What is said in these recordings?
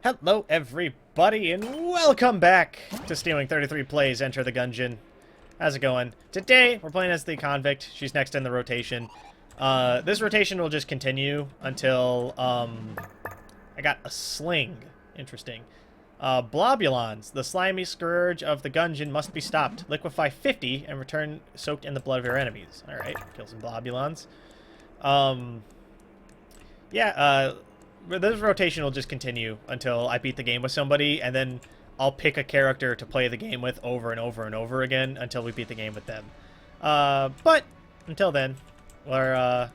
Hello everybody and welcome back to Stealing 33 Plays Enter the Gungeon. How's it going? Today we're playing as the convict. She's next in the rotation. This rotation will just continue until I got a sling. Interesting. Blobulons. The slimy scourge of the Gungeon must be stopped. Liquefy 50 and return soaked in the blood of your enemies. Alright, kill some blobulons. This rotation will just continue until I beat the game with somebody, and then I'll pick a character to play the game with over and over and over again until we beat the game with them. But until then, we'll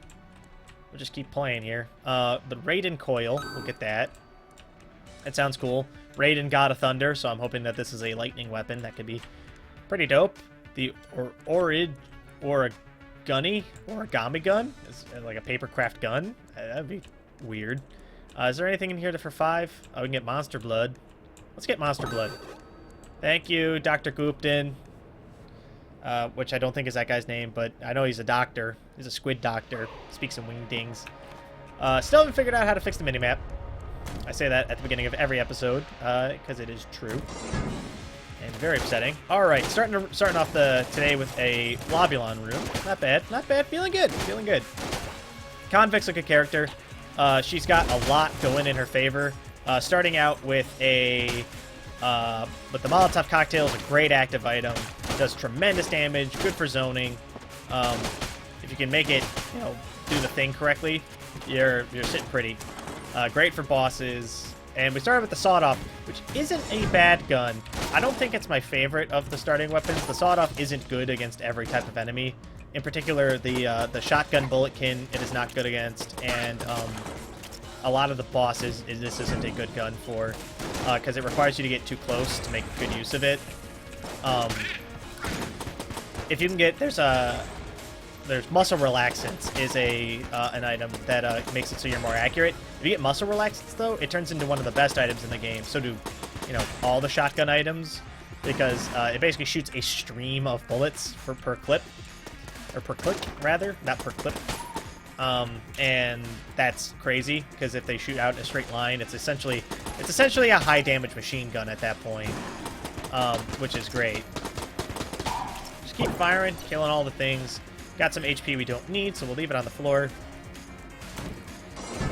just keep playing here. The Raiden Coil, we'll get that. That sounds cool. Raiden God of Thunder, so I'm hoping that this is a lightning weapon. That could be pretty dope. The Origami gun is like a papercraft gun. That'd be weird. Is there anything in here for 5? Oh, we can get Monster Blood. Let's get Monster Blood. Thank you, Dr. Gupton. Which I don't think is that guy's name, but I know he's a doctor. He's a squid doctor. Speaks some wingdings. Still haven't figured out how to fix the minimap. I say that at the beginning of every episode, because it is true. And very upsetting. Alright, starting off today with a Globulon room. Not bad, not bad. Feeling good, feeling good. Convict's a good character. She's got a lot going in her favor. Starting out with the Molotov cocktail is a great active item. Does tremendous damage. Good for zoning. If you can make it, do the thing correctly, you're sitting pretty. Great for bosses. And we started with the sawed-off, which isn't a bad gun. I don't think it's my favorite of the starting weapons. The sawed-off isn't good against every type of enemy. In particular, the shotgun bulletkin, it is not good against, and a lot of the bosses, this isn't a good gun for, because it requires you to get too close to make good use of it. If you can get, there's muscle relaxants is an item that makes it so you're more accurate. If you get muscle relaxants, though, it turns into one of the best items in the game. So do, all the shotgun items, because it basically shoots a stream of bullets per clip. Or per click, rather, not per clip. And that's crazy, because if they shoot out in a straight line, it's essentially a high damage machine gun at that point, which is great. Just keep firing, killing all the things. Got some HP we don't need, so we'll leave it on the floor.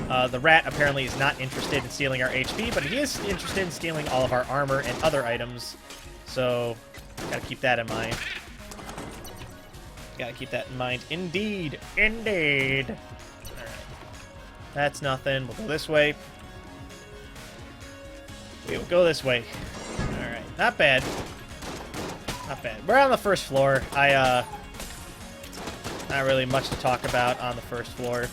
The rat apparently is not interested in stealing our HP, but he is interested in stealing all of our armor and other items, so gotta keep that in mind. Gotta keep that in mind. Indeed. Indeed. Alright. That's nothing. We'll go this way. We will go this way. Alright. Not bad. Not bad. We're on the first floor. Not really much to talk about on the first floor.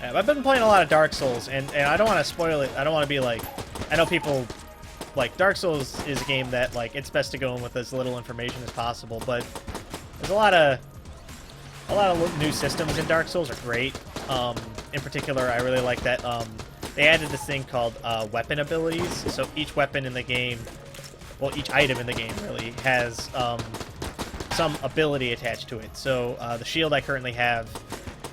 I've been playing a lot of Dark Souls, and I don't want to spoil it. I don't want to be like... I know people... Like, Dark Souls is a game that, like, it's best to go in with as little information as possible, but... There's a lot of new systems in Dark Souls are great. In particular, I really like that they added this thing called weapon abilities. So each weapon in the game, well, each item in the game really has some ability attached to it. So the shield I currently have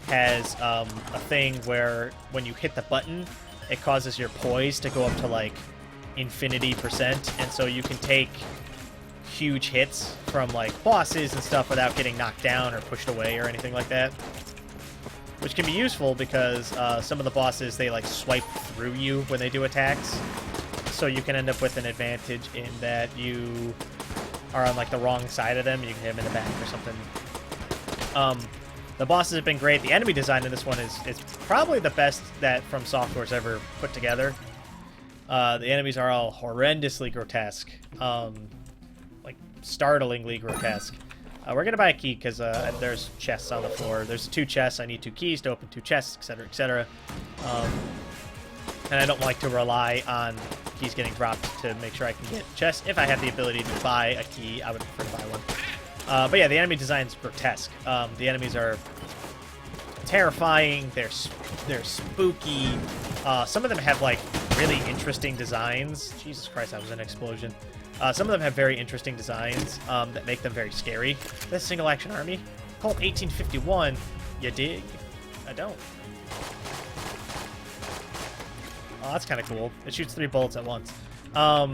has a thing where when you hit the button, it causes your poise to go up to like infinity %, and so you can take huge hits from like bosses and stuff without getting knocked down or pushed away or anything like that, which can be useful because some of the bosses, they like swipe through you when they do attacks, so you can end up with an advantage in that you are on like the wrong side of them and you can hit them in the back or something. The bosses have been great. The enemy design in this one is probably the best that From Software's ever put together. The enemies are all horrendously grotesque. Startlingly grotesque. We're gonna buy a key because there's chests on the floor. There's 2 chests. I need 2 keys to open 2 chests, etc., etc. And I don't like to rely on keys getting dropped to make sure I can get chests. If I have the ability to buy a key, I would prefer to buy one. But yeah, the enemy design's grotesque. The enemies are terrifying. They're spooky. Some of them have like really interesting designs. Jesus Christ, that was an explosion. Some of them have very interesting designs that make them very scary. This single action army, Colt 1851, you dig? I don't. Oh, that's kind of cool. It shoots 3 bullets at once. But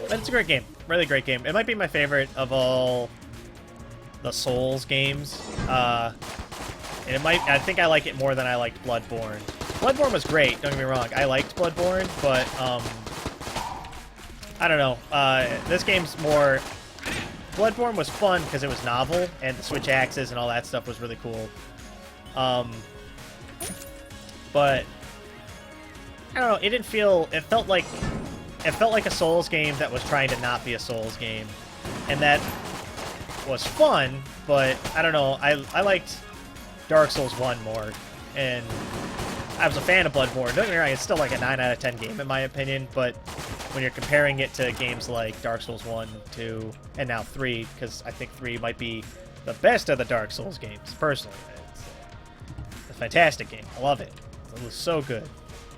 it's a great game. Really great game. It might be my favorite of all the Souls games. And I think I like it more than I liked Bloodborne. Bloodborne was great, don't get me wrong. I liked Bloodborne, but, I don't know. This game's more... Bloodborne was fun because it was novel, and the switch axes and all that stuff was really cool. But I don't know. It didn't feel. It felt like a Souls game that was trying to not be a Souls game, and that was fun. But I don't know. I liked Dark Souls 1 more, and I was a fan of Bloodborne. Don't get me wrong. It's still like a 9 out of 10 game in my opinion, but when you're comparing it to games like Dark Souls 1, 2, and now 3, because I think 3 might be the best of the Dark Souls games, personally. It's a fantastic game. I love it. It was so good.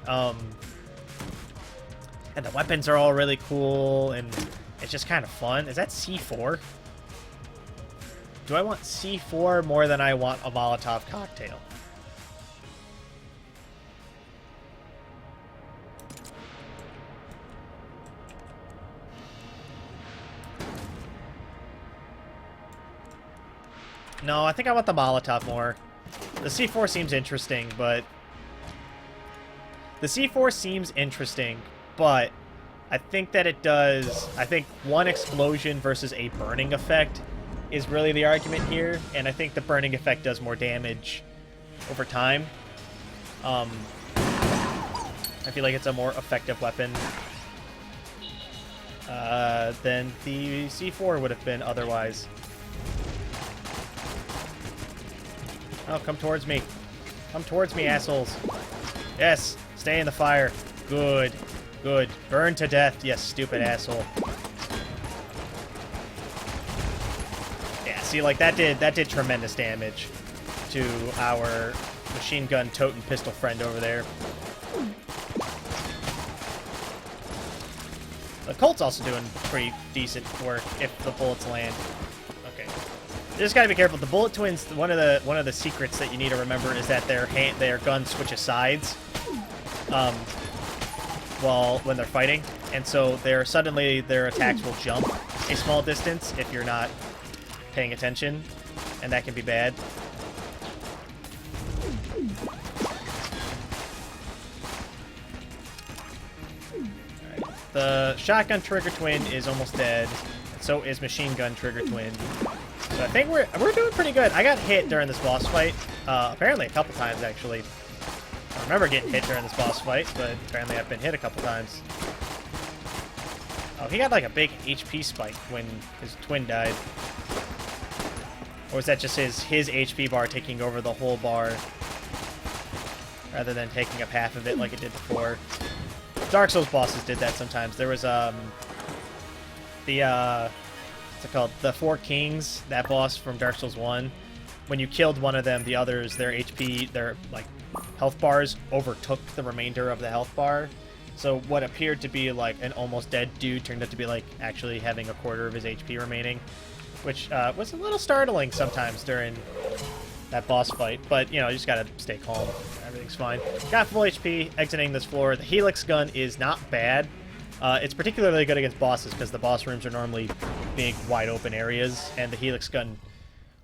And the weapons are all really cool, and it's just kind of fun. Is that C4? Do I want C4 more than I want a Molotov cocktail? No, I think I want the Molotov more. The C4 seems interesting, but... The C4 seems interesting, but I think that it does... I think one explosion versus a burning effect is really the argument here, and I think the burning effect does more damage over time. I feel like it's a more effective weapon than the C4 would have been otherwise. Oh, come towards me. Come towards me, assholes. Yes, stay in the fire. Good. Good. Burn to death, you stupid asshole. Yeah, see, like, that did tremendous damage to our machine gun toting pistol friend over there. The Colt's also doing pretty decent work if the bullets land. Okay. You just gotta be careful. The bullet twins, one of the secrets that you need to remember is that their gun switches sides when they're fighting, and so their attacks will jump a small distance if you're not paying attention, and that can be bad. Alright. The shotgun trigger twin is almost dead, and so is machine gun trigger twin. So I think we're doing pretty good. I got hit during this boss fight, apparently a couple times actually. I remember getting hit during this boss fight, but apparently I've been hit a couple times. Oh, he got like a big HP spike when his twin died. Or was that just his HP bar taking over the whole bar rather than taking up half of it like it did before? Dark Souls bosses did that sometimes. There was what's it called? The Four Kings, that boss from Dark Souls 1. When you killed one of them, the others, their HP, their like health bars overtook the remainder of the health bar. So what appeared to be like an almost dead dude turned out to be like actually having a quarter of his HP remaining, which was a little startling sometimes during that boss fight. But, you know, you just gotta stay calm. Everything's fine. Got full HP, exiting this floor. The Helix gun is not bad. It's particularly good against bosses because the boss rooms are normally big, wide open areas, and the Helix gun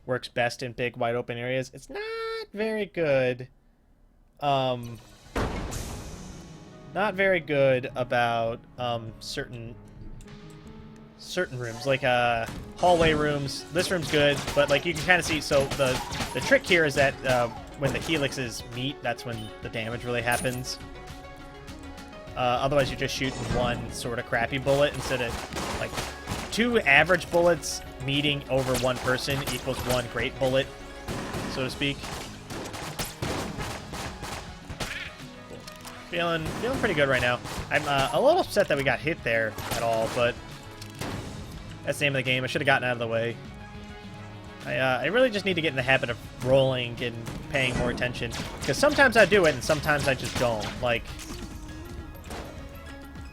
works best in big, wide open areas. It's not very good. Not very good about certain rooms, like hallway rooms. This room's good, but like you can kind of see. So the trick here is that when the helixes meet, that's when the damage really happens. Otherwise, you're just shooting one sort of crappy bullet instead of like 2 average bullets meeting over one person equals 1 great bullet, so to speak. Feeling pretty good right now. I'm a little upset that we got hit there at all, but that's the name of the game. I should have gotten out of the way. I really just need to get in the habit of rolling and paying more attention, because sometimes I do it and sometimes I just don't. Like,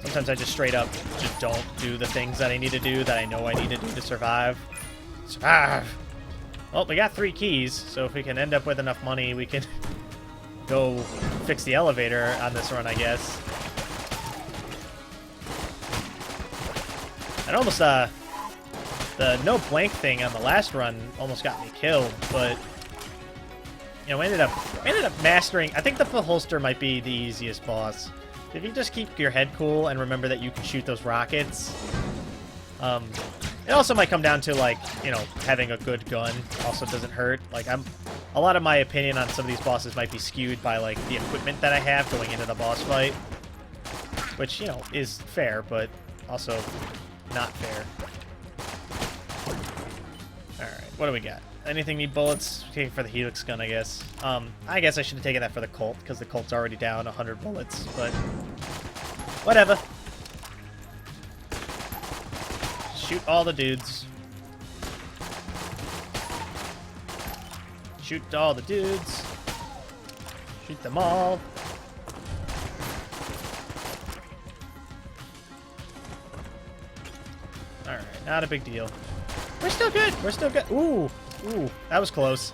sometimes I just straight up just don't do the things that I need to do that I know I need to do to survive. Survive! Well, we got 3 keys, so if we can end up with enough money, we can go fix the elevator on this run, I guess. And almost, the no blank thing on the last run almost got me killed, but, you know, we ended up mastering. I think the holster might be the easiest boss. If you just keep your head cool and remember that you can shoot those rockets. It also might come down to, like, you know, having a good gun also doesn't hurt. Like, a lot of my opinion on some of these bosses might be skewed by, like, the equipment that I have going into the boss fight. Which, you know, is fair, but also not fair. Alright, what do we got? Anything need bullets? Take it for the Helix gun, I guess. I guess I should have taken that for the Colt, because the Colt's already down 100 bullets, but whatever. Shoot all the dudes. Shoot all the dudes. Shoot them all. Alright, not a big deal. We're still good. We're still good. Ooh. Ooh, that was close.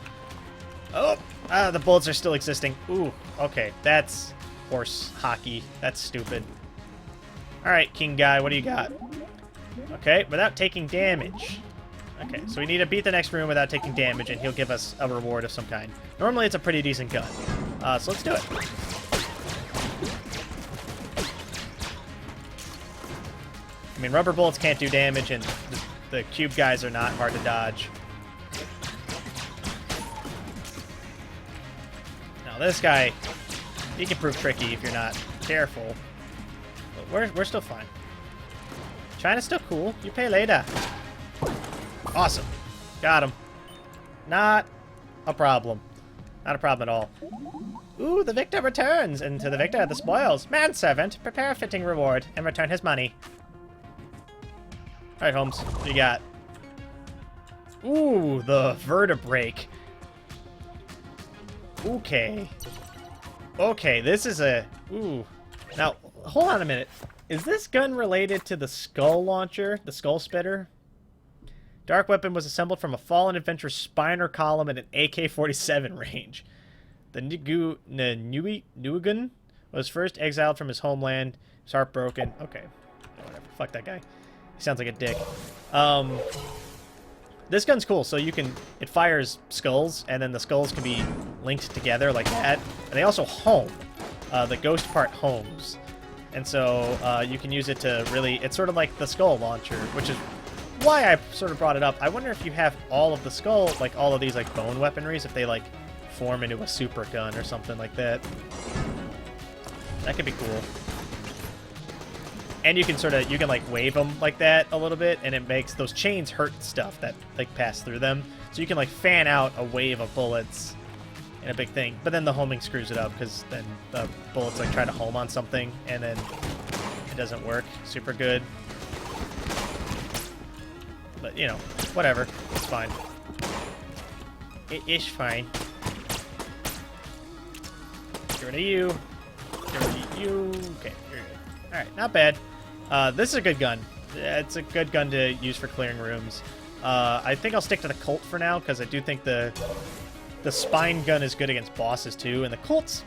Oh, the bullets are still existing. Ooh, okay. That's horse hockey. That's stupid. Alright, King Guy, what do you got? Okay, without taking damage. Okay, so we need to beat the next room without taking damage, and he'll give us a reward of some kind. Normally, it's a pretty decent gun. So let's do it. I mean, rubber bullets can't do damage, and the cube guys are not hard to dodge. Now, this guy, he can prove tricky if you're not careful. But we're still fine. China's still cool. You pay later. Awesome. Got him. Not a problem. Not a problem at all. Ooh, the victor returns. And to the victor, the spoils. Manservant, prepare a fitting reward and return his money. Alright, Holmes. What do you got? Ooh, the vertebrae. Okay. Okay, this is a... Ooh. Now, hold on a minute. Is this gun related to the skull launcher? The skull spitter? Dark weapon was assembled from a fallen adventurer's spiner column at an AK-47 range. The Nguyen was first exiled from his homeland. His heart broken. Okay. Whatever. Fuck that guy. He sounds like a dick. This gun's cool, so you can... It fires skulls, and then the skulls can be linked together like that. And they also home. The ghost part homes. And so you can use it to really... It's sort of like the skull launcher, which is why I sort of brought it up. I wonder if you have all of the skull, like all of these like bone weaponries, if they like form into a super gun or something like that. That could be cool. And you can sort of, you can like wave them like that a little bit, and it makes those chains hurt stuff that like pass through them. So you can like fan out a wave of bullets in a big thing. But then the homing screws it up, because then the bullets like try to home on something, and then it doesn't work super good. But, you know, whatever. It's fine. It is fine. Get rid of you. Get rid of you. Okay, you're good. Alright, not bad. This is a good gun. It's a good gun to use for clearing rooms. I think I'll stick to the Colt for now, because I do think the spine gun is good against bosses, too. And the Colt's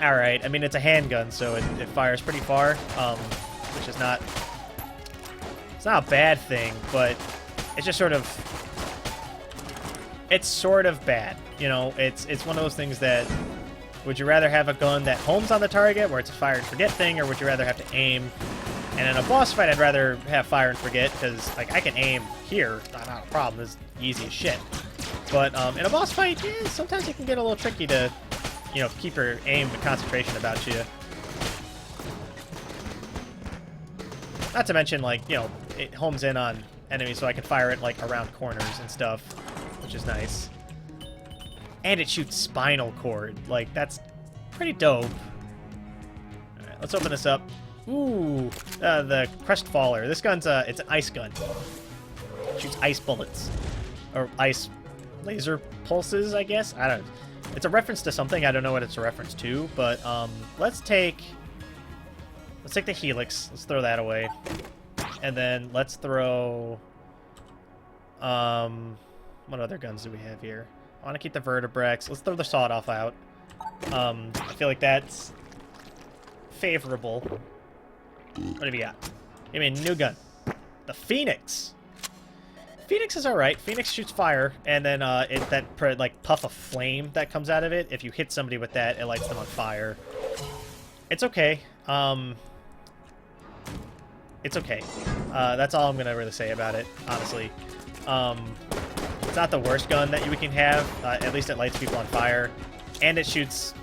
alright. I mean, it's a handgun, so it fires pretty far, which is not... It's not a bad thing, but it's just sort of... It's sort of bad. You know, it's one of those things that... Would you rather have a gun that homes on the target, where it's a fire and forget thing, or would you rather have to aim? And in a boss fight, I'd rather have fire and forget, because like I can aim here, not a problem. It's easy as shit. But in a boss fight, yeah, sometimes it can get a little tricky to, you know, keep your aim and concentration about you. Not to mention, like, you know, it homes in on enemies, so I can fire it like around corners and stuff, which is nice. And it shoots spinal cord. Like, that's pretty dope. Alright, let's open this up. Ooh, the Crestfaller. This gun's, it's an ice gun. It shoots ice bullets. Or ice laser pulses, I guess? I don't know. It's a reference to something. I don't know what it's a reference to, but, let's take the Helix. Let's throw that away. And then let's throw, what other guns do we have here? I want to keep the Vertebrex. Let's throw the Sawed-Off out. I feel like that's favorable. What have you got? Give me a new gun. The Phoenix. Phoenix is alright. Phoenix shoots fire, and then like puff of flame that comes out of it. If you hit somebody with that, it lights them on fire. It's okay. It's okay. That's all I'm gonna really say about it, honestly. It's not the worst gun that you can have. At least it lights people on fire, and it shoots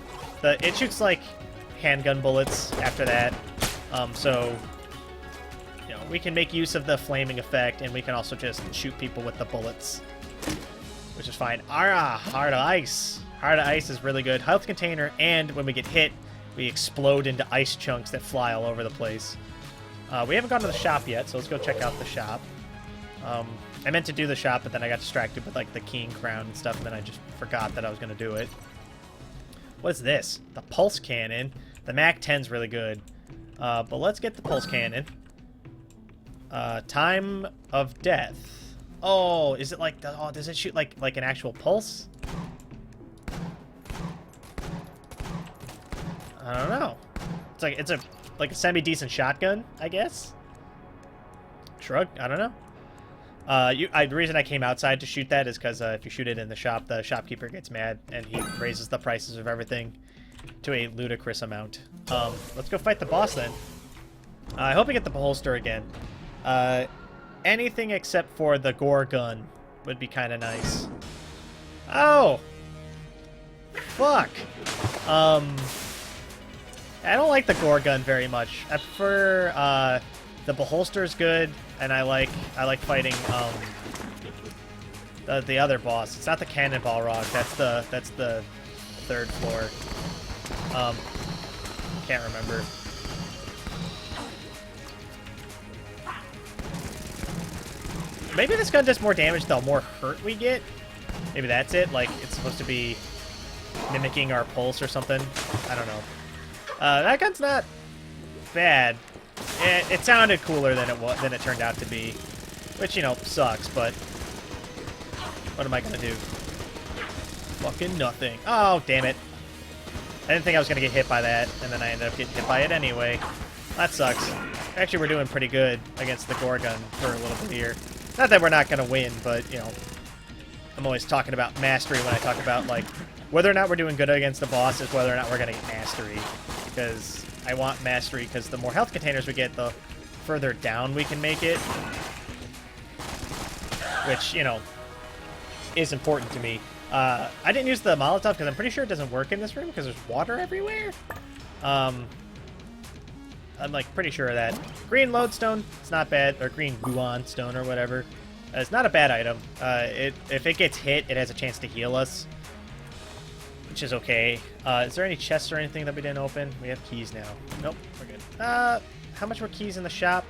like handgun bullets after that. So you know, we can make use of the flaming effect, and we can also just shoot people with the bullets, which is fine. Heart of Ice. Heart of Ice is really good. Health container, and when we get hit, we explode into ice chunks that fly all over the place. We haven't gone to the shop yet, so let's go check out the shop. I meant to do the shop, but then I got distracted with like the King Crown and stuff, and then I just forgot that I was going to do it. What's this? The Pulse Cannon. The MAC-10's really good. But let's get the Pulse Cannon. Time of Death. Oh, is it like... Oh, does it shoot like an actual pulse? I don't know. It's like a semi-decent shotgun, I guess? Shrug? I don't know. The reason I came outside to shoot that is because if you shoot it in the shop, the shopkeeper gets mad, and he raises the prices of everything to a ludicrous amount. Let's go fight the boss then. I hope we get the holster again. Anything except for the gore gun would be kind of nice. Oh! Fuck! I don't like the gore gun very much. I prefer, the beholster's good, and I like fighting, the other boss. It's not the Cannonball Rock, that's the third floor. Can't remember. Maybe this gun does more damage the more hurt we get. Maybe that's it, like it's supposed to be mimicking our pulse or something. I don't know. That gun's not bad. It sounded cooler than it turned out to be, which, you know, sucks, but what am I gonna do? Fucking nothing. Oh, damn it. I didn't think I was gonna get hit by that, and then I ended up getting hit by it anyway. That sucks. Actually, we're doing pretty good against the gore gun for a little bit here. Not that we're not gonna win, but, you know, I'm always talking about mastery when I talk about, like, whether or not we're doing good against the boss is whether or not we're gonna get mastery. Because I want mastery, because the more health containers we get, the further down we can make it. Which, you know, is important to me. I didn't use the Molotov because I'm pretty sure it doesn't work in this room because there's water everywhere. I'm like pretty sure of that. Green lodestone, it's not bad, or green guan stone or whatever. It's not a bad item. If it gets hit, it has a chance to heal us, which is okay. Is there any chests or anything that we didn't open? We have keys now. Nope, we're good. How much were keys in the shop?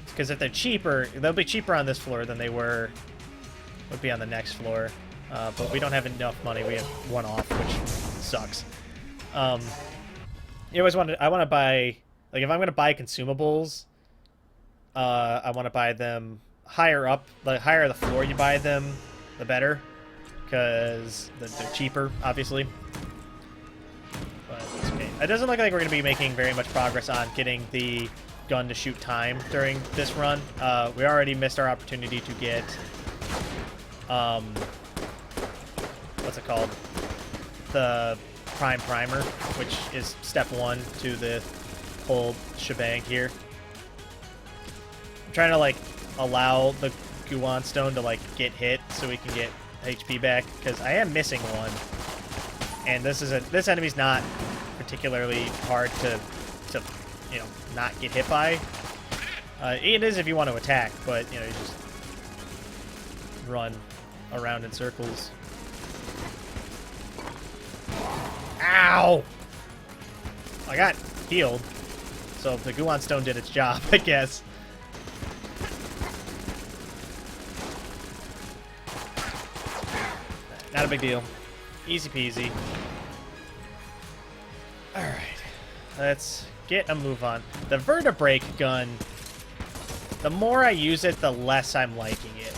Because if they're cheaper, they'll be cheaper on this floor than they would be on the next floor. But we don't have enough money. We have one off, which sucks. You always I want to buy, like, if I'm going to buy consumables, I want to buy them higher up. The higher the floor you buy them, the better. Because they're cheaper, obviously. But it's okay. It doesn't look like we're going to be making very much progress on getting the gun to shoot time during this run. We already missed our opportunity to get, what's it called? The Prime Primer, which is step 1 to the whole shebang here. I'm trying to, like, allow the Guan Stone to, like, get hit so we can get HP back, because I am missing one. And this enemy's not particularly hard to you know, not get hit by. It is if you want to attack, but, you know, you just run around in circles. Ow! I got healed, so the Guan Stone did its job, I guess. Not a big deal. Easy peasy. Alright. Let's get a move on. The vertebrae gun, the more I use it, the less I'm liking it.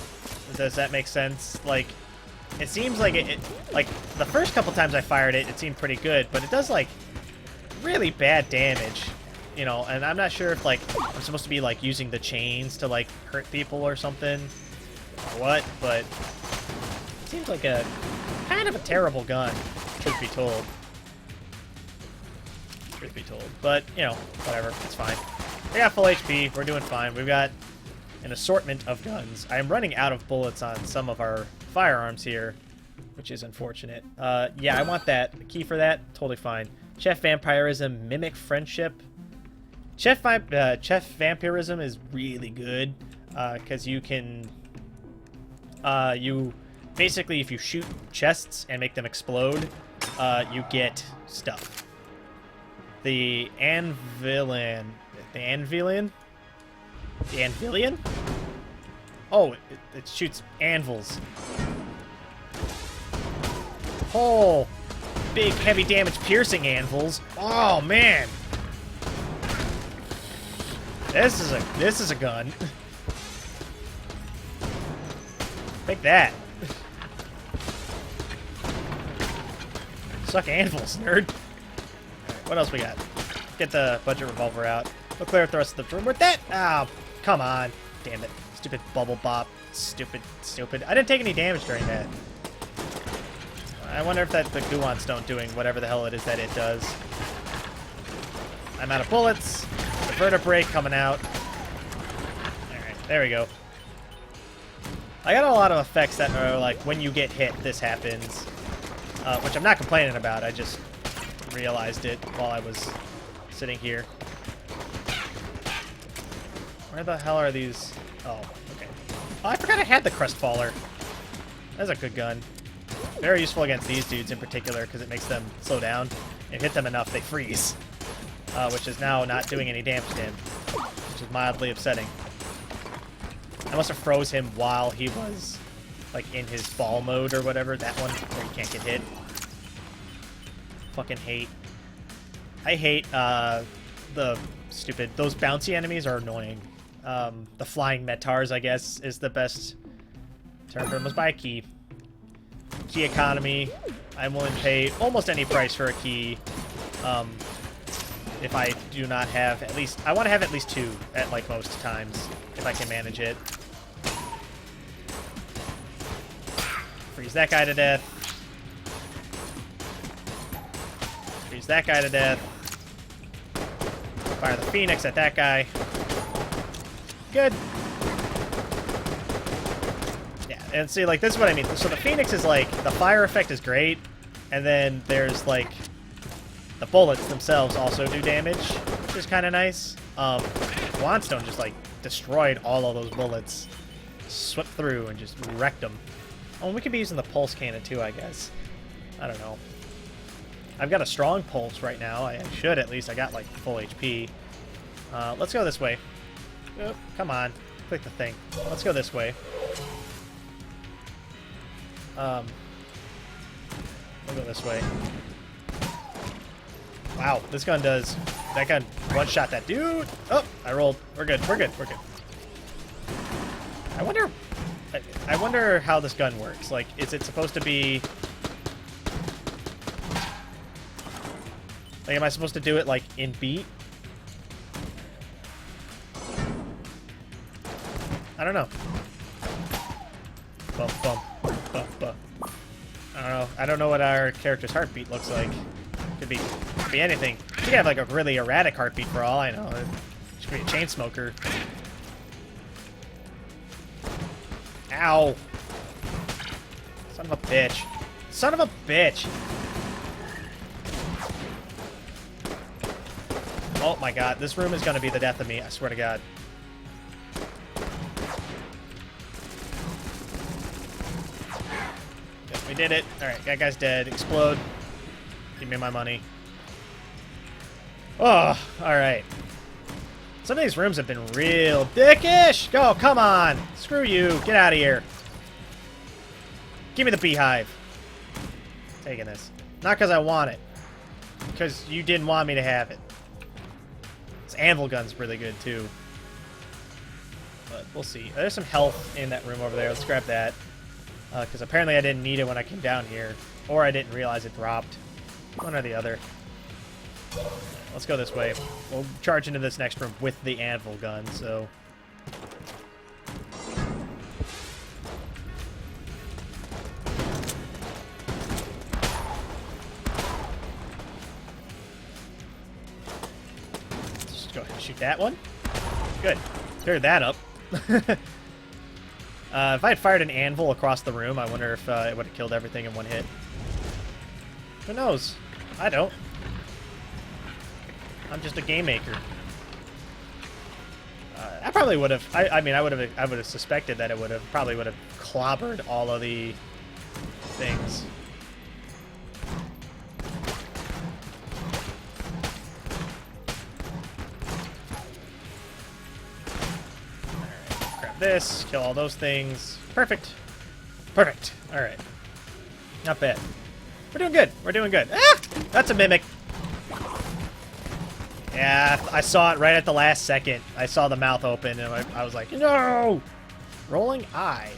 Does that make sense? Like, it seems like like the first couple times I fired it, it seemed pretty good, but it does like really bad damage, you know. And I'm not sure if like I'm supposed to be like using the chains to like hurt people or something, or what. But it seems like a kind of a terrible gun, truth be told. Truth be told, but you know, whatever, it's fine. We got full HP. We're doing fine. We've got an assortment of guns. I am running out of bullets on some of our firearms here, which is unfortunate. Yeah, I want that. The key for that, totally fine. Chef Vampirism, Mimic Friendship. Chef Vampirism is really good, because you can... you basically, if you shoot chests and make them explode, you get stuff. The Anvilian... The Anvilian? The Anvilian? Oh, it shoots anvils. Oh, big heavy damage piercing anvils. Oh man, this is a gun. Take that. Suck anvils, nerd. Alright, what else we got? Get the budget revolver out. We'll clear the rest of the room with that. Oh, come on. Damn it. Stupid bubble bop. Stupid. I didn't take any damage during that. I wonder if that's the Gungeon stone doing whatever the hell it is that it does. I'm out of bullets. The vertebrae coming out. Alright, there we go. I got a lot of effects that are like, when you get hit, this happens. Which I'm not complaining about. I just realized it while I was sitting here. Where the hell are these? Oh, okay. Oh, I forgot I had the Crestfaller. That's a good gun. Very useful against these dudes in particular, because it makes them slow down and hit them enough they freeze. Which is now not doing any damage to him, which is mildly upsetting. I must have froze him while he was like in his ball mode or whatever, that one where you can't get hit. Fucking hate. I hate those bouncy enemies are annoying. The flying metars, I guess, is the best term for them. Let's buy a key. Key economy. I'm willing to pay almost any price for a key. If I do not have at least... I want to have at least 2 at, like, most times, if I can manage it. Freeze that guy to death. Freeze that guy to death. Fire the Phoenix at that guy. Good. Yeah, and see, like, this is what I mean. So the Phoenix is, like, the fire effect is great, and then there's, like... The bullets themselves also do damage, which is kind of nice. Wandstone just, like, destroyed all of those bullets. Swept through and just wrecked them. Oh, we could be using the pulse cannon, too, I guess. I don't know. I've got a strong pulse right now. I should, at least. I got, like, full HP. Let's go this way. Oh, come on. Click the thing. Let's go this way. We'll go this way. Wow, this gun does... That gun one-shot that dude. Oh, I rolled. We're good. We're good. We're good. I wonder how this gun works. Like, is it supposed to be... Like, am I supposed to do it, like, in beat? I don't know. Bump, bump, bump, bump. I don't know. I don't know what our character's heartbeat looks like. Could be anything. You could have like a really erratic heartbeat for all I know. It should be a chain smoker. Ow! Son of a bitch! Son of a bitch! Oh my god, this room is gonna be the death of me. I swear to God. Yep, we did it. All right, that guy's dead. Explode. Give me my money. Oh, alright. Some of these rooms have been real dickish! Go, come on! Screw you, get out of here. Give me the beehive. Taking this. Not because I want it. Because you didn't want me to have it. This anvil gun's really good, too. But we'll see. There's some health in that room over there. Let's grab that. Because apparently I didn't need it when I came down here. Or I didn't realize it dropped. One or the other. Let's go this way. We'll charge into this next room with the Anvil gun, so... Just go ahead and shoot that one. Good. Cleared that up. If I had fired an anvil across the room, I wonder if it would have killed everything in one hit. Who knows? I don't. I'm just a game maker. I probably would have. I mean, I would have suspected that it probably would have clobbered all of the things. This, kill all those things. Perfect. Perfect. All right. Not bad. We're doing good. We're doing good. Ah! That's a mimic. Yeah, I saw it right at the last second. I saw the mouth open, and I was like, no! Rolling eye.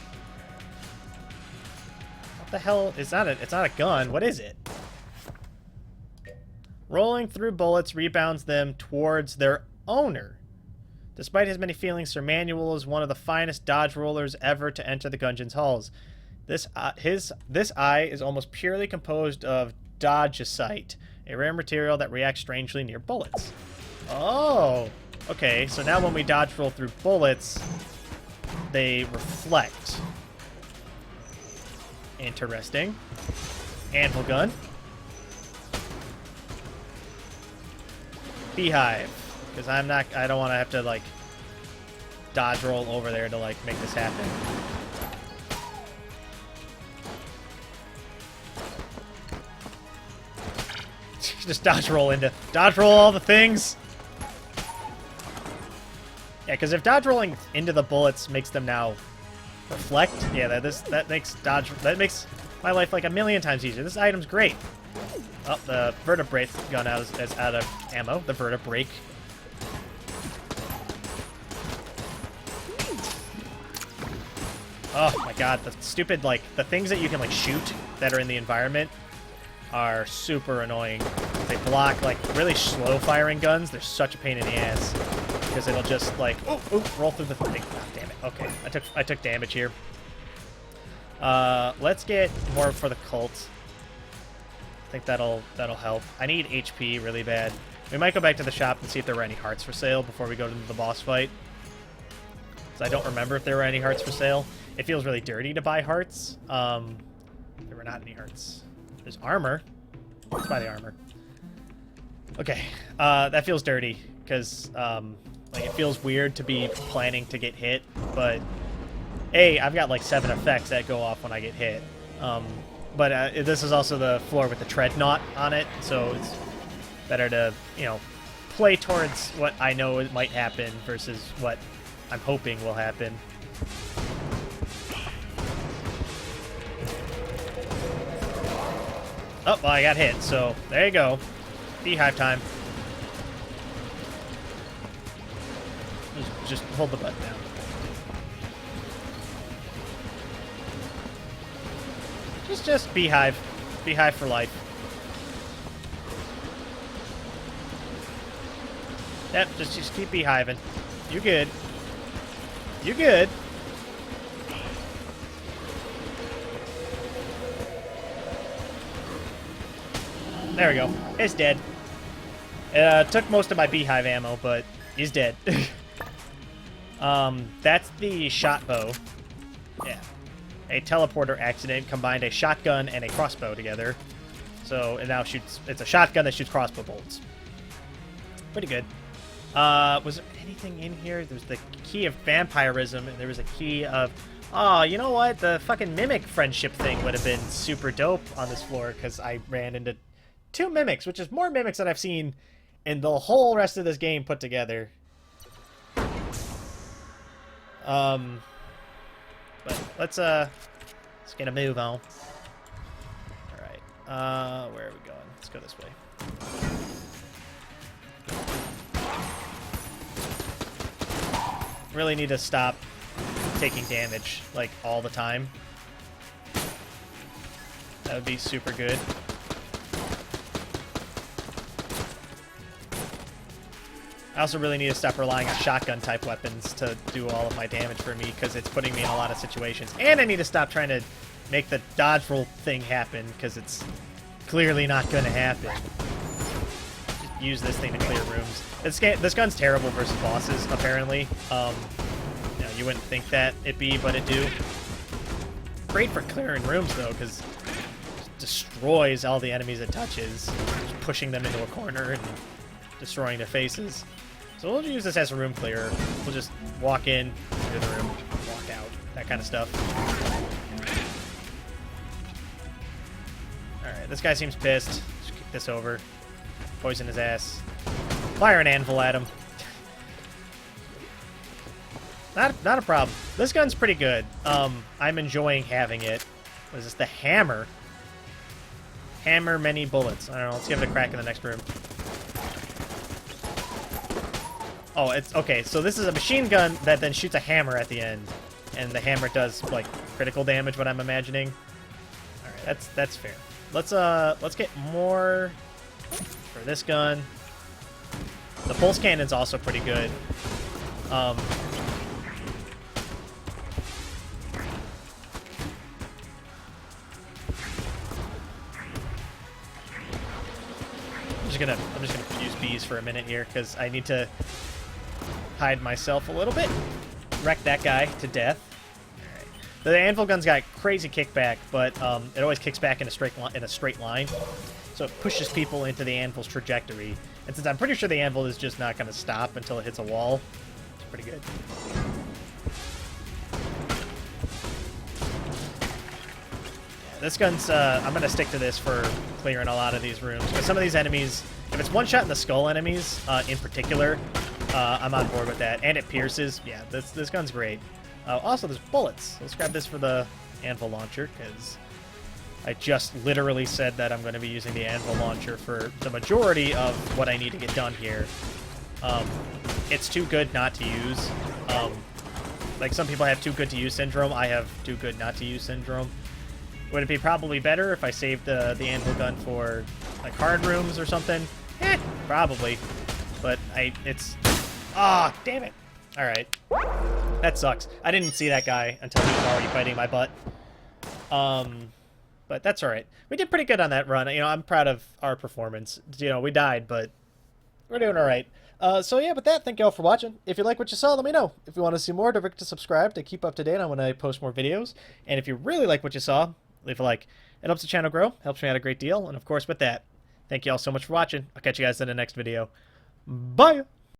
What the hell? It's not a gun. What is it? Rolling through bullets rebounds them towards their owner. Despite his many feelings, Sir Manuel is one of the finest dodge rollers ever to enter the Gungeon's halls. This eye is almost purely composed of dodgeite, a rare material that reacts strangely near bullets. Oh, okay. So now when we dodge roll through bullets, they reflect. Interesting. Anvil gun. Beehive. Because I don't want to have to, like, dodge roll over there to, like, make this happen. Just dodge roll all the things. Yeah, because if dodge rolling into the bullets makes them now reflect, yeah, that makes my life like a million times easier. This item's great. Oh, the vertebrae gun is out of ammo. The vertebrae. Oh my god, the stupid, like, the things that you can, like, shoot that are in the environment are super annoying. They block, like, really slow-firing guns. They're such a pain in the ass. Because it'll just, like, roll through the thing. God damn it. Okay, I took damage here. Let's get more for the cult. I think that'll help. I need HP really bad. We might go back to the shop and see if there were any hearts for sale before we go into the boss fight. So I don't remember if there were any hearts for sale. It feels really dirty to buy hearts. There were not any hearts. There's armor. Let's buy the armor. Okay, that feels dirty because like it feels weird to be planning to get hit, but I've got like 7 effects that go off when I get hit. But this is also the floor with the tread knot on it, so it's better to, you know, play towards what I know it might happen versus what I'm hoping will happen. Oh, well, I got hit, so there you go. Beehive time. Just hold the button down. Just beehive. Beehive for life. Yep, just keep beehiving. You good. You good. There we go. It's dead. Took most of my beehive ammo, but he's dead. That's the shot bow. Yeah. A teleporter accident combined a shotgun and a crossbow together. So it now shoots... It's a shotgun that shoots crossbow bolts. Pretty good. Was there anything in here? There was the key of vampirism, and there was a key of... Oh, you know what? The fucking mimic friendship thing would have been super dope on this floor, because I ran into 2 mimics, which is more mimics than I've seen in the whole rest of this game put together. But let's get a move on. Alright. Where are we going? Let's go this way. Really need to stop taking damage, like, all the time. That would be super good. I also really need to stop relying on shotgun-type weapons to do all of my damage for me, because it's putting me in a lot of situations. And I need to stop trying to make the dodge roll thing happen, because it's clearly not going to happen. Just use this thing to clear rooms. This gun's terrible versus bosses, apparently. You know, you wouldn't think that it'd be, but it do. Great for clearing rooms, though, because it destroys all the enemies it touches, just pushing them into a corner and destroying their faces. So we'll use this as a room clearer. We'll just walk in, clear the room, walk out, that kind of stuff. Alright, this guy seems pissed. Just kick this over. Poison his ass. Fire an anvil at him. Not a problem. This gun's pretty good. I'm enjoying having it. What is this? The hammer. Hammer many bullets. I don't know. Let's give it a crack in the next room. Oh, it's okay. So this is a machine gun that then shoots a hammer at the end, and the hammer does like critical damage. What I'm imagining. All right, that's fair. Let's get more for this gun. The pulse cannon's also pretty good. I'm just gonna use bees for a minute here because I need to hide myself a little bit. Wreck that guy to death. All right. The anvil gun's got crazy kickback, but it always kicks back in a straight line, so it pushes people into the anvil's trajectory. And since I'm pretty sure the anvil is just not going to stop until it hits a wall, it's pretty good. Yeah, this gun's I'm going to stick to this for clearing a lot of these rooms, because some of these enemies, if it's one shot in the skull enemies in particular, I'm on board with that. And it pierces. Yeah, this gun's great. Also, there's bullets. Let's grab this for the anvil launcher, because I just literally said that I'm going to be using the anvil launcher for the majority of what I need to get done here. It's too good not to use. Like some people have too good to use syndrome. I have too good not to use syndrome. Would it be probably better if I saved the anvil gun for like hard rooms or something? Probably. But it's... Ah, damn it. Alright. That sucks. I didn't see that guy until he was already biting my butt. But that's alright. We did pretty good on that run. You know, I'm proud of our performance. You know, we died, but we're doing alright. So yeah, with that, thank you all for watching. If you like what you saw, let me know. If you want to see more, don't forget to subscribe to keep up to date on when I post more videos. And if you really like what you saw, leave a like. It helps the channel grow, helps me out a great deal. And of course, with that, thank you all so much for watching. I'll catch you guys in the next video. Bye!